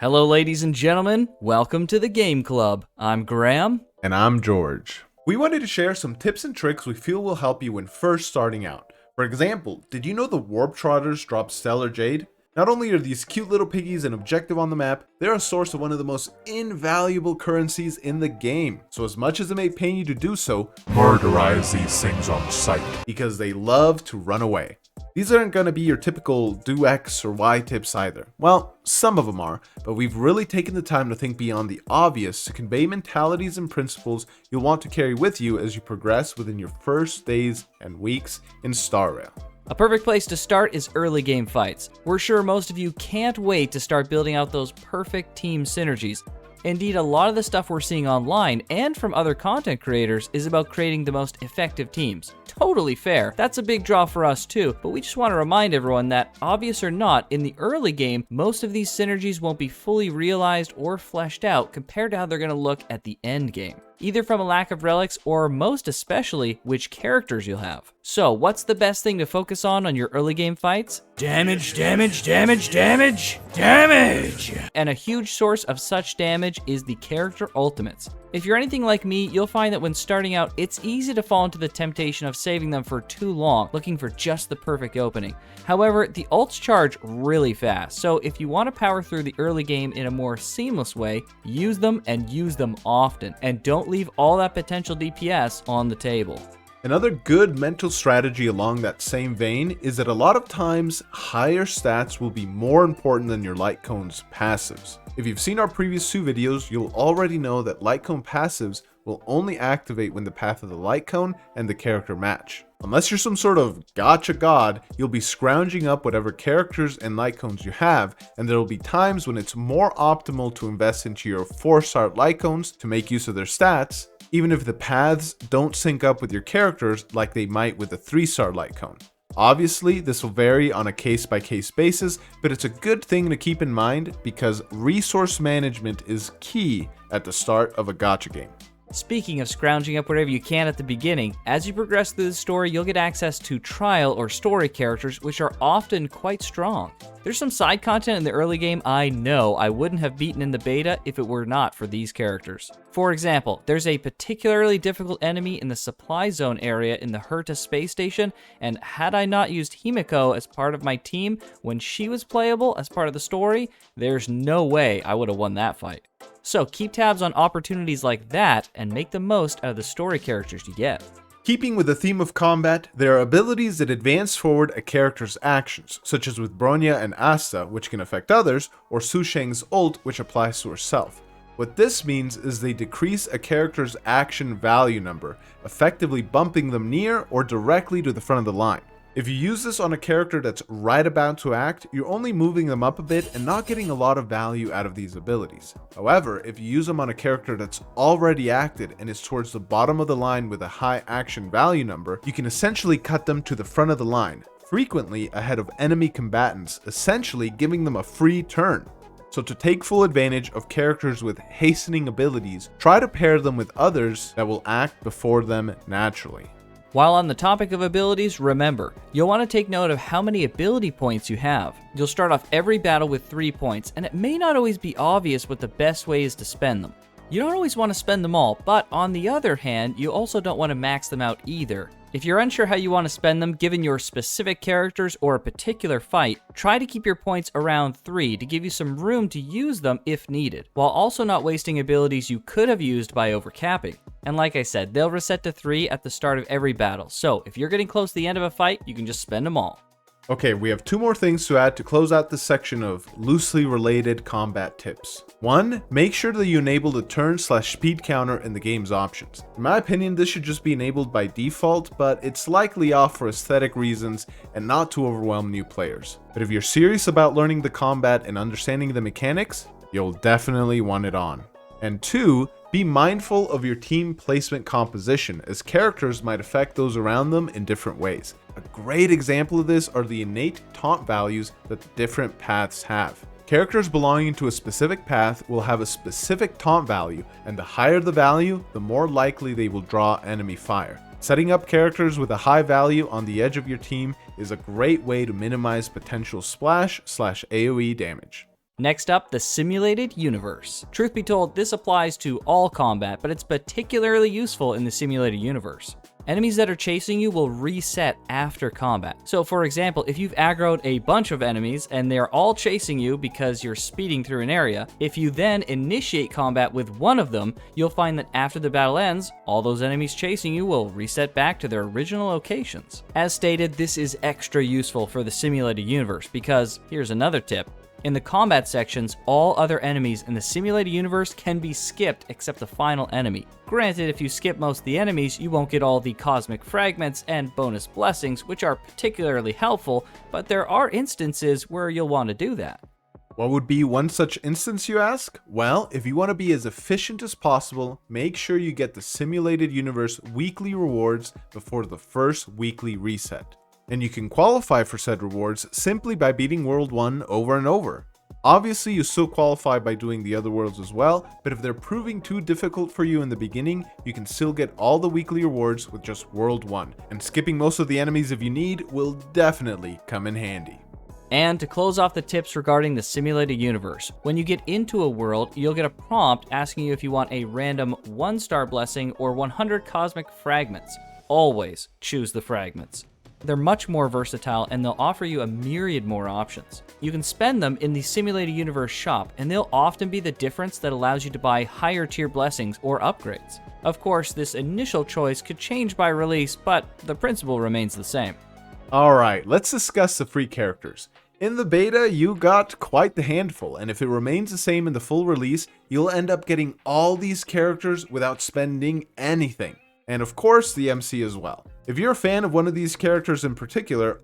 Hello ladies and gentlemen, welcome to the Game Club. I'm Graham. And I'm George. We wanted to share some tips and tricks we feel will help you when first starting out. For example, did you know the Warp Trotters drop Stellar Jade? Not only are these cute little piggies an objective on the map, they're a source of one of the most invaluable currencies in the game. So as much as it may pain you to do so, murderize these things on sight. Because they love to run away. These aren't going to be your typical do X or Y tips either. Well, some of them are, but we've really taken the time to think beyond the obvious to convey mentalities and principles you'll want to carry with you as you progress within your first days and weeks in Star Rail. A perfect place to start is early game fights. We're sure most of you can't wait to start building out those perfect team synergies. Indeed, a lot of the stuff we're seeing online and from other content creators is about creating the most effective teams. Totally fair. That's a big draw for us too, but we just want to remind everyone that, obvious or not, in the early game, most of these synergies won't be fully realized or fleshed out compared to how they're going to look at the end game. Either from a lack of relics or, most especially, which characters you'll have. So, what's the best thing to focus on your early game fights? Damage, damage, damage, damage, damage! And a huge source of such damage is the character ultimates. If you're anything like me, you'll find that when starting out, it's easy to fall into the temptation of saving them for too long, looking for just the perfect opening. However, the ults charge really fast, so if you want to power through the early game in a more seamless way, use them and use them often, and don't leave all that potential DPS on the table. Another good mental strategy along that same vein is that a lot of times higher stats will be more important than your light cone's passives. If you've seen our previous two videos, you'll already know that light cone passives will only activate when the path of the light cone and the character match. Unless you're some sort of gotcha god, you'll be scrounging up whatever characters and light cones you have, and there will be times when it's more optimal to invest into your 4-star light cones to make use of their stats, even if the paths don't sync up with your characters like they might with a 3-star light cone. Obviously, this will vary on a case-by-case basis, but it's a good thing to keep in mind because resource management is key at the start of a gacha game. Speaking of scrounging up whatever you can at the beginning, as you progress through the story, you'll get access to trial or story characters, which are often quite strong. There's some side content in the early game I know I wouldn't have beaten in the beta if it were not for these characters. For example, there's a particularly difficult enemy in the supply zone area in the Herta space station, and had I not used Himiko as part of my team when she was playable as part of the story, there's no way I would have won that fight. So keep tabs on opportunities like that and make the most out of the story characters you get. Keeping with the theme of combat, there are abilities that advance forward a character's actions, such as with Bronya and Asta, which can affect others, or Su Sheng's ult, which applies to herself. What this means is they decrease a character's action value number, effectively bumping them near or directly to the front of the line. If you use this on a character that's right about to act, you're only moving them up a bit and not getting a lot of value out of these abilities. However, if you use them on a character that's already acted and is towards the bottom of the line with a high action value number, you can essentially cut them to the front of the line, frequently ahead of enemy combatants, essentially giving them a free turn. So to take full advantage of characters with hastening abilities, try to pair them with others that will act before them naturally. While on the topic of abilities, remember, you'll want to take note of how many ability points you have. You'll start off every battle with 3 points, and it may not always be obvious what the best way is to spend them. You don't always want to spend them all, but on the other hand, you also don't want to max them out either. If you're unsure how you want to spend them given your specific characters or a particular fight, try to keep your points around 3 to give you some room to use them if needed, while also not wasting abilities you could have used by overcapping. And like I said, they'll reset to 3 at the start of every battle, so if you're getting close to the end of a fight, you can just spend them all. Okay, we have 2 more things to add to close out this section of loosely related combat tips. 1, make sure that you enable the turn/speed counter in the game's options. In my opinion, this should just be enabled by default, but it's likely off for aesthetic reasons and not to overwhelm new players. But if you're serious about learning the combat and understanding the mechanics, you'll definitely want it on. And 2, be mindful of your team placement composition, as characters might affect those around them in different ways. A great example of this are the innate taunt values that the different paths have. Characters belonging to a specific path will have a specific taunt value, and the higher the value, the more likely they will draw enemy fire. Setting up characters with a high value on the edge of your team is a great way to minimize potential splash/AoE damage. Next up, the simulated universe. Truth be told, this applies to all combat, but it's particularly useful in the simulated universe. Enemies that are chasing you will reset after combat. So for example, if you've aggroed a bunch of enemies and they're all chasing you because you're speeding through an area, if you then initiate combat with one of them, you'll find that after the battle ends, all those enemies chasing you will reset back to their original locations. As stated, this is extra useful for the simulated universe because, here's another tip. In the combat sections, all other enemies in the simulated universe can be skipped except the final enemy. Granted, if you skip most of the enemies, you won't get all the cosmic fragments and bonus blessings, which are particularly helpful, but there are instances where you'll want to do that. What would be one such instance, you ask? Well, if you want to be as efficient as possible, make sure you get the simulated universe weekly rewards before the first weekly reset. And you can qualify for said rewards simply by beating World 1 over and over. Obviously, you still qualify by doing the other worlds as well, but if they're proving too difficult for you in the beginning, you can still get all the weekly rewards with just World 1, and skipping most of the enemies if you need will definitely come in handy. And to close off the tips regarding the simulated universe, when you get into a world, you'll get a prompt asking you if you want a random 1-star blessing or 100 cosmic fragments. Always choose the fragments. They're much more versatile and they'll offer you a myriad more options. You can spend them in the simulated universe shop and they'll often be the difference that allows you to buy higher tier blessings or upgrades. Of course, this initial choice could change by release, but the principle remains the same. Alright, let's discuss the free characters. In the beta, you got quite the handful, and if it remains the same in the full release, you'll end up getting all these characters without spending anything. And of course, the MC as well. If you're a fan of one of these characters in particular,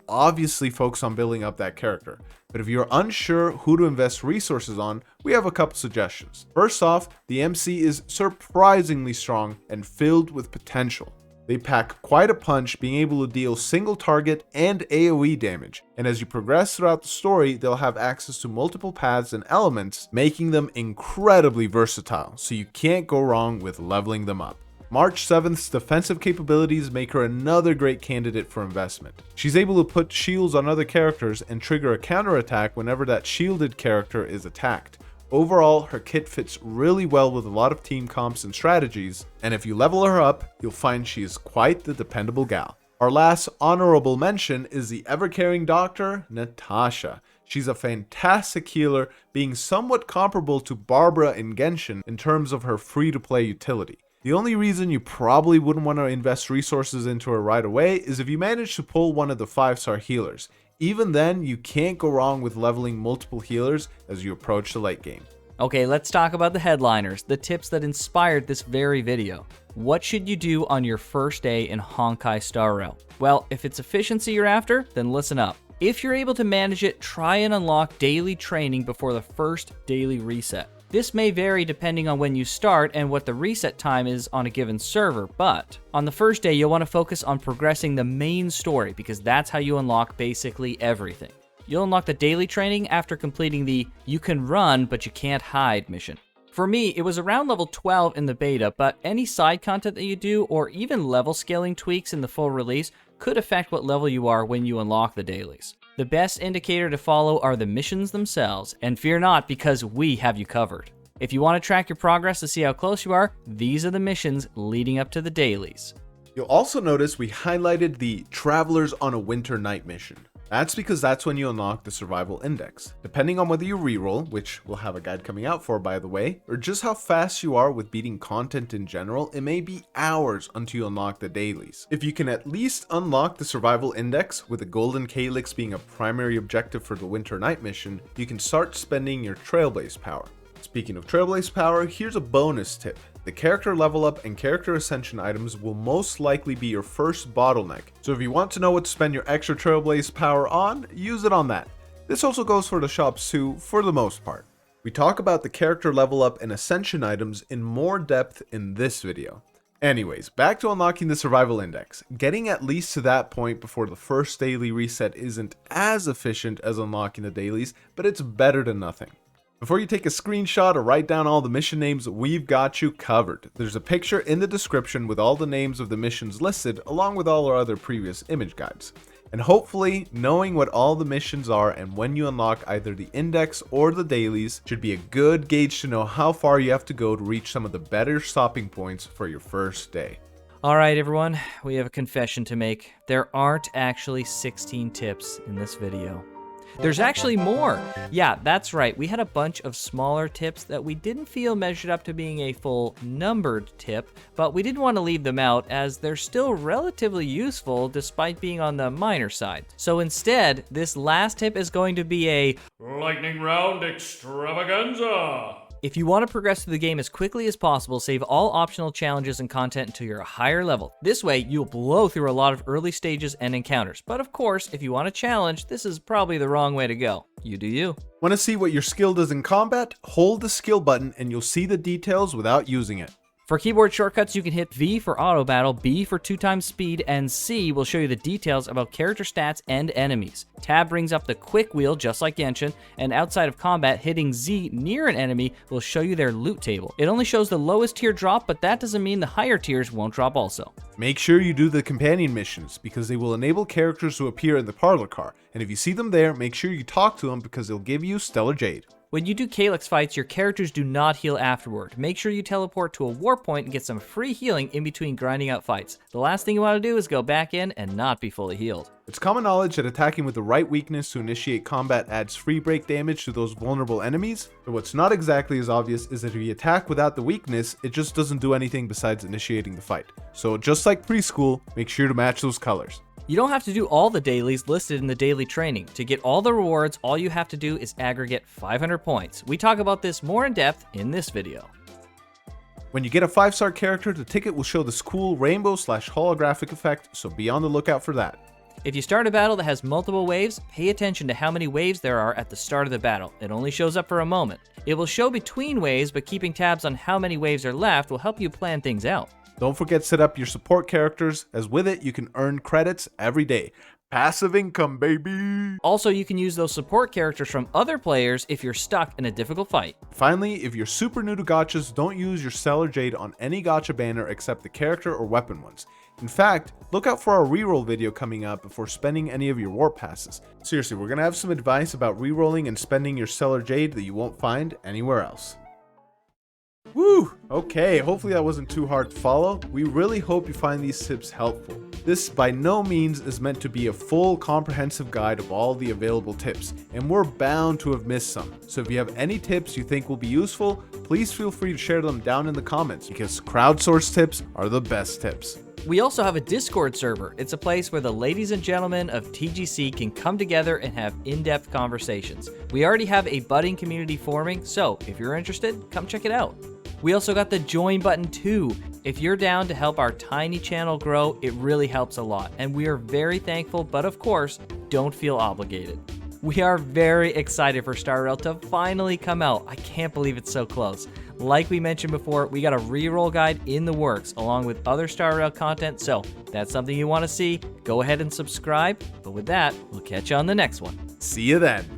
obviously focus on building up that character. But if you're unsure who to invest resources on, we have a couple suggestions. First off, the MC is surprisingly strong and filled with potential. They pack quite a punch, being able to deal single target and AoE damage, and as you progress throughout the story, they'll have access to multiple paths and elements, making them incredibly versatile, so you can't go wrong with leveling them up. March 7th's defensive capabilities make her another great candidate for investment. She's able to put shields on other characters and trigger a counterattack whenever that shielded character is attacked. Overall, her kit fits really well with a lot of team comps and strategies, and if you level her up, you'll find she is quite the dependable gal. Our last honorable mention is the ever-caring doctor, Natasha. She's a fantastic healer, being somewhat comparable to Barbara in Genshin in terms of her free-to-play utility. The only reason you probably wouldn't want to invest resources into her right away is if you manage to pull one of the 5-star healers. Even then, you can't go wrong with leveling multiple healers as you approach the late game. Okay, let's talk about the headliners, the tips that inspired this very video. What should you do on your first day in Honkai Star Rail? Well, if it's efficiency you're after, then listen up. If you're able to manage it, try and unlock daily training before the first daily reset. This may vary depending on when you start and what the reset time is on a given server, but on the first day you'll want to focus on progressing the main story because that's how you unlock basically everything. You'll unlock the daily training after completing the "you can run but you can't hide" mission. For me, it was around level 12 in the beta, but any side content that you do or even level scaling tweaks in the full release could affect what level you are when you unlock the dailies. The best indicator to follow are the missions themselves, and fear not because we have you covered. If you want to track your progress to see how close you are, these are the missions leading up to the dailies. You'll also notice we highlighted the Travelers on a Winter Night mission. That's because that's when you unlock the survival index. Depending on whether you reroll, which we'll have a guide coming out for by the way, or just how fast you are with beating content in general, it may be hours until you unlock the dailies. If you can at least unlock the survival index, with the golden calyx being a primary objective for the Winter Night mission, you can start spending your Trailblaze power. Speaking of Trailblaze power, here's a bonus tip. The character level up and character ascension items will most likely be your first bottleneck, so if you want to know what to spend your extra Trailblaze power on, use it on that. This also goes for the shops too, for the most part. We talk about the character level up and ascension items in more depth in this video. Anyways, back to unlocking the survival index. Getting at least to that point before the first daily reset isn't as efficient as unlocking the dailies, but it's better than nothing. Before you take a screenshot or write down all the mission names, we've got you covered. There's a picture in the description with all the names of the missions listed, along with all our other previous image guides. And hopefully, knowing what all the missions are and when you unlock either the index or the dailies should be a good gauge to know how far you have to go to reach some of the better stopping points for your first day. All right, everyone, we have a confession to make. There aren't actually 16 tips in this video. There's actually more. Yeah, that's right. We had a bunch of smaller tips that we didn't feel measured up to being a full numbered tip, but we didn't want to leave them out as they're still relatively useful despite being on the minor side. So instead, this last tip is going to be a lightning round extravaganza. If you want to progress through the game as quickly as possible, save all optional challenges and content until you're a higher level. This way, you'll blow through a lot of early stages and encounters. But of course, if you want a challenge, this is probably the wrong way to go. You do you. Want to see what your skill does in combat? Hold the skill button and you'll see the details without using it. For keyboard shortcuts, you can hit V for auto battle, B for 2x speed, and C will show you the details about character stats and enemies. Tab brings up the quick wheel, just like Genshin, and outside of combat, hitting Z near an enemy will show you their loot table. It only shows the lowest tier drop, but that doesn't mean the higher tiers won't drop also. Make sure you do the companion missions, because they will enable characters to appear in the parlor car, and if you see them there, make sure you talk to them because they'll give you Stellar Jade. When you do Calyx fights, your characters do not heal afterward. Make sure you teleport to a war point and get some free healing in between grinding out fights. The last thing you want to do is go back in and not be fully healed. It's common knowledge that attacking with the right weakness to initiate combat adds free break damage to those vulnerable enemies, but what's not exactly as obvious is that if you attack without the weakness, it just doesn't do anything besides initiating the fight. So just like preschool, make sure to match those colors. You don't have to do all the dailies listed in the daily training. To get all the rewards, all you have to do is aggregate 500 points. We talk about this more in depth in this video. When you get a 5-star character, the ticket will show this cool rainbow/holographic effect, so be on the lookout for that. If you start a battle that has multiple waves, pay attention to how many waves there are at the start of the battle. It only shows up for a moment. It will show between waves, but keeping tabs on how many waves are left will help you plan things out. Don't forget to set up your support characters, as with it, you can earn credits every day. Passive income, baby! Also, you can use those support characters from other players if you're stuck in a difficult fight. Finally, if you're super new to gachas, don't use your Stellar Jade on any gacha banner except the character or weapon ones. In fact, look out for our reroll video coming up before spending any of your warp passes. Seriously, we're gonna have some advice about rerolling and spending your Stellar Jade that you won't find anywhere else. Woo! Okay, hopefully that wasn't too hard to follow. We really hope you find these tips helpful. This by no means is meant to be a full comprehensive guide of all the available tips, and we're bound to have missed some. So if you have any tips you think will be useful, please feel free to share them down in the comments, because crowdsourced tips are the best tips. We also have a Discord server. It's a place where the ladies and gentlemen of TGC can come together and have in-depth conversations. We already have a budding community forming, so if you're interested, come check it out. We also got the join button too. If you're down to help our tiny channel grow, it really helps a lot, and we are very thankful, but of course, don't feel obligated. We are very excited for Star Rail to finally come out. I can't believe it's so close. Like we mentioned before, we got a reroll guide in the works along with other Star Rail content, so if that's something you want to see, go ahead and subscribe. But with that, we'll catch you on the next one. See you then.